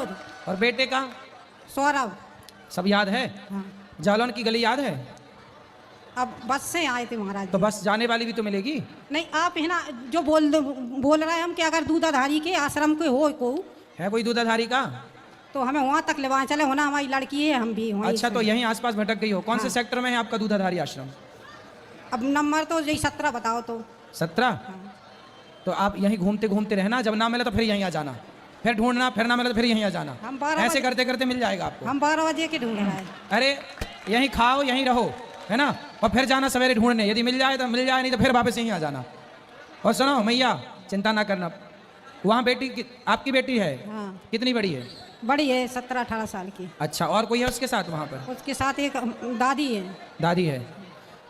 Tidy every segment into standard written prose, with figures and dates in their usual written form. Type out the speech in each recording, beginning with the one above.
प्रमोद। और बेटे का? सौरभ। सब याद है? हाँ। जालौन की गली याद है? अब बस से आए थे महाराज तो जी। बस जाने वाली भी तो मिलेगी। नहीं आप है ना जो बोल रहे हैं हम कि अगर दूधाधारी के आश्रम के हो को है कोई दूधाधारी का? तो हमें वहाँ तक ले चले होना, हमारी लड़की है, हम भी वहीं अच्छा, से। तो यहीं आसपास भटक गई हो। कौन से हाँ। सेक्टर में है आपका दूधाधारी आश्रम? अब नंबर तो यही 17 बताओ तो। 17? हाँ। तो आप यहीं घूमते घूमते रहना, जब ना मिले तो फिर यहीं आ जाना, फिर ढूंढना, फिर ना मिले तो फिर यहीं आ जाना। हम 12 ऐसे बजे- करते करते मिल जाएगा आपको। हम 12 बजे के ढूंढ रहे हैं। अरे यहीं खाओ, यहीं रहो, है ना, और फिर जाना सवेरे ढूंढने। यदि मिल जाए तो मिल जाए, नहीं तो फिर वापस यहीं आ जाना। और सुनो मैया, चिंता ना करना। वहाँ बेटी आपकी बेटी है? हाँ। कितनी बड़ी है? बड़ी है 17-18 साल की। अच्छा, और कोई है उसके साथ वहाँ पर? उसके साथ एक दादी है। दादी है?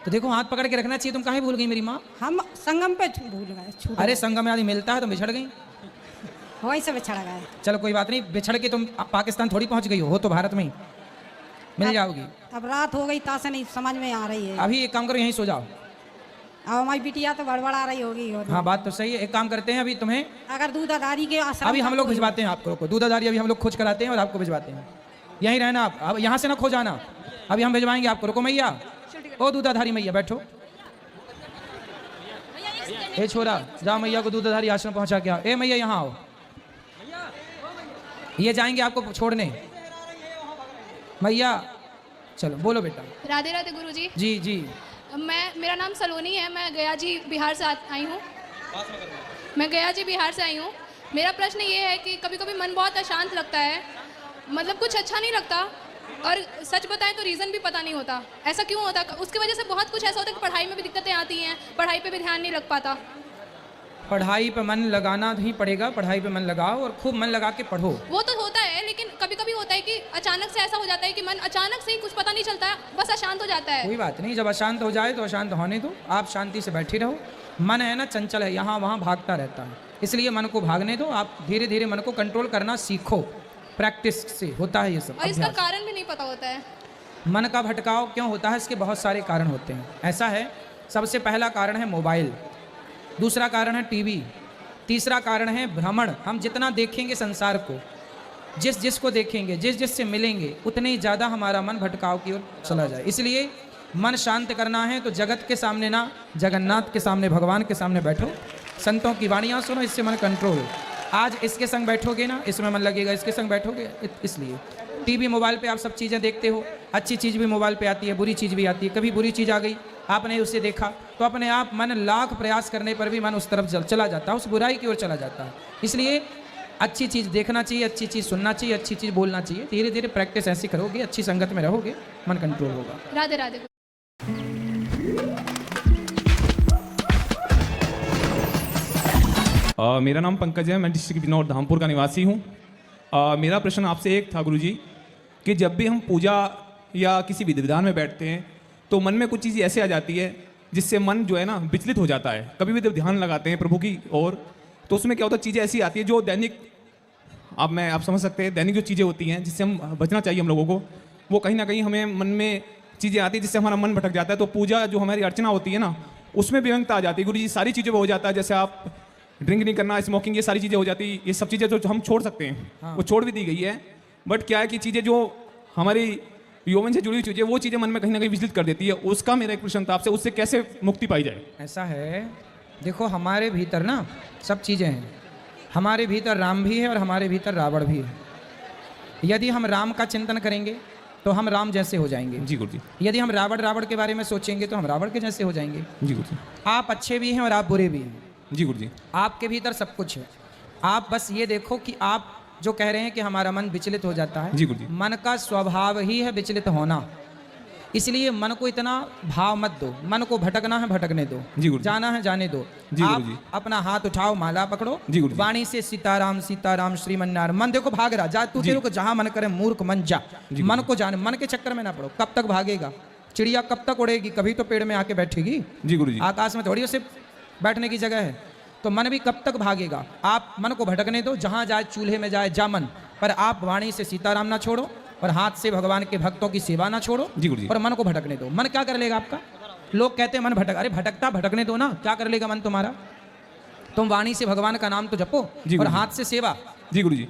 तो देखो हाथ पकड़ के रखना चाहिए। तुम काहे भूल गई मेरी माँ? हम संगम पे भूल गए, छूट अरे गए। संगम में आदमी मिलता है तो बिछड़ गई। वहीं से बिछड़ गए। चलो कोई बात नहीं, बिछड़ के तुम पाकिस्तान थोड़ी पहुंच गई हो तो भारत में ही मिल जाओगी। अब रात हो गई तासे नहीं समझ में आ रही है। अभी एक काम करो, यहीं सो जाओ। अब हमारी बिटिया तो बड़बड़ा रही होगी। और हाँ बात तो सही है। एक काम करते हैं, अभी तुम्हें अगर दूधाधारी के आश्रम अभी हम का लोग कोई- भिजवाते हैं आपको। दूधाधारी अभी हम लोग खोज कराते हैं और आपको भिजवाते हैं। यहीं रहना आप, अब यहाँ से ना खो जाना। अभी हम भिजवाएंगे आपको। रुको मैया, ओ दूधाधारी मैया बैठो। ए छोरा, जाओ मैया को दूधाधारी आश्रम पहुंचा के आओ। ए मैया यहाँ आओ, ये जाएंगे आपको छोड़ने। मैया चलो, बोलो बेटा। राधे राधे गुरुजी। जी जी। मेरा नाम सलोनी है, मैं गया जी बिहार से आई हूँ। मैं गया जी बिहार से आई हूँ। मेरा प्रश्न ये है कि कभी कभी मन बहुत अशांत लगता है, मतलब कुछ अच्छा नहीं लगता, और सच बताएं तो रीज़न भी पता नहीं होता ऐसा क्यों होता। उसकी वजह से बहुत कुछ ऐसा होता है कि पढ़ाई में भी दिक्कतें आती हैं, पढ़ाई पे भी ध्यान नहीं लग पाता। पढ़ाई पे मन लगाना ही पड़ेगा। पढ़ाई पे मन लगाओ और खूब मन लगा के पढ़ो। वो तो होता है, लेकिन कभी कभी होता है कि अचानक से ऐसा हो जाता है कि मन अचानक से ही कुछ पता नहीं चलता है, बस अशांत हो जाता है। कोई बात नहीं, जब अशांत हो जाए तो अशांत होने दो। आप शांति से बैठी रहो। मन है ना चंचल है, यहाँ वहाँ भागता रहता है, इसलिए मन को भागने दो। आप धीरे धीरे मन को कंट्रोल करना सीखो। प्रैक्टिस से होता है ये सब। और इसका अभ्यास। कारण भी नहीं पता होता है। मन का भटकाव क्यों होता है, इसके बहुत सारे कारण होते हैं। ऐसा है, सबसे पहला कारण है मोबाइल, दूसरा कारण है टीवी, तीसरा कारण है भ्रमण। हम जितना देखेंगे संसार को, जिस जिसको देखेंगे, जिस जिससे मिलेंगे, उतने ही ज़्यादा हमारा मन भटकाव की ओर चला जाए। इसलिए मन शांत करना है तो जगत के सामने ना, जगन्नाथ के सामने, भगवान के सामने बैठो, संतों की वाणियाँ सुनो, इससे मन कंट्रोल हो। आज इसके संग बैठोगे ना, इसमें मन लगेगा, इसके संग बैठोगे। इसलिए टीवी मोबाइल पे आप सब चीज़ें देखते हो, अच्छी चीज़ भी मोबाइल पे आती है, बुरी चीज़ भी आती है। कभी बुरी चीज़ आ गई, आपने उसे देखा तो अपने आप मन लाख प्रयास करने पर भी मन उस तरफ चला जाता है, उस बुराई की ओर चला जाता है। इसलिए अच्छी चीज़ देखना चाहिए, अच्छी चीज़ सुनना चाहिए, अच्छी चीज़ बोलना चाहिए। धीरे धीरे प्रैक्टिस ऐसी करोगे, अच्छी संगत में रहोगे, मन कंट्रोल होगा। राधे राधे। मेरा नाम पंकज है, मैं डिस्ट्रिक्ट बिजनौर धामपुर का निवासी हूँ। मेरा प्रश्न आपसे एक था गुरुजी, कि जब भी हम पूजा या किसी विधि विधान में बैठते हैं तो मन में कुछ चीज़ ऐसे आ जाती है जिससे मन जो है ना विचलित हो जाता है। कभी भी जब ध्यान लगाते हैं प्रभु की ओर तो उसमें क्या होता है, चीज़ें ऐसी आती है जो दैनिक, आप समझ सकते हैं, दैनिक जो चीज़ें होती हैं जिससे हम बचना चाहिए हम लोगों को, वो कहीं ना कहीं हमें मन में चीज़ें आती है जिससे हमारा मन भटक जाता है। तो पूजा जो हमारी अर्चना होती है ना, उसमें विभंगता आ जाती है गुरुजी। सारी चीज़ें वो हो जाता है, जैसे आप ड्रिंक नहीं करना, स्मोकिंग, ये सारी चीज़ें हो जाती, ये सब चीज़ें जो हम छोड़ सकते हैं। हाँ। वो छोड़ भी दी गई है, बट क्या है कि चीज़ें जो हमारी यौवन से जुड़ी हुई चीज़ें, वो चीज़ें मन में कहीं ना कहीं विचलित कर देती है। उसका मेरा एक प्रश्न था आपसे, उससे कैसे मुक्ति पाई जाए? ऐसा है, देखो हमारे भीतर ना सब चीज़ें हैं। हमारे भीतर राम भी है और हमारे भीतर रावण भी है। यदि हम राम का चिंतन करेंगे तो हम राम जैसे हो जाएंगे। जी गुरुजी। यदि हम रावण के बारे में सोचेंगे तो हम रावण के जैसे हो जाएंगे। जी गुरुजी। आप अच्छे भी हैं और आप बुरे भी हैं। जी गुरुजी। आपके भीतर सब कुछ है। आप बस ये देखो कि आप जो कह रहे हैं कि हमारा मन विचलित हो जाता है, जी गुरुजी। मन का स्वभाव ही है विचलित होना। इसलिए मन को इतना भाव मत दो, मन को भटकना है भटकने दो, जी गुरुजी। जाना है जाने दो। जी आप गुरुजी। अपना हाथ उठाओ, माला पकड़ो, जी गुरुजी। वाणी से सीताराम सीताराम श्रीमन्नारायण। मन देखो भाग रहा, जा तू, जी। तेरे को जहां मन करे मूर्ख मन जा। जी मन गुरुजी। को जाने, मन के चक्कर में ना पड़ो। कब तक भागेगा? चिड़िया कब तक उड़ेगी? कभी तो पेड़ में आके बैठेगी। जी गुरुजी। आकाश में थोड़ी उसे बैठने की जगह है। तो मन भी कब तक भागेगा? आप मन को भटकने दो, जहां जाए, चूल्हे में जाए जा मन, पर आप वाणी से सीताराम ना छोड़ो और हाथ से भगवान के भक्तों की सेवा ना छोड़ो। जी गुरुजी। और मन को भटकने दो। मन क्या कर लेगा आपका? लोग कहते हैं मन भटक, अरे भटकता भटकने दो ना, क्या कर लेगा मन तुम्हारा? तुम वाणी से भगवान का नाम तो जपो जी और गुरुजी। हाथ से सेवा। जी गुरुजी।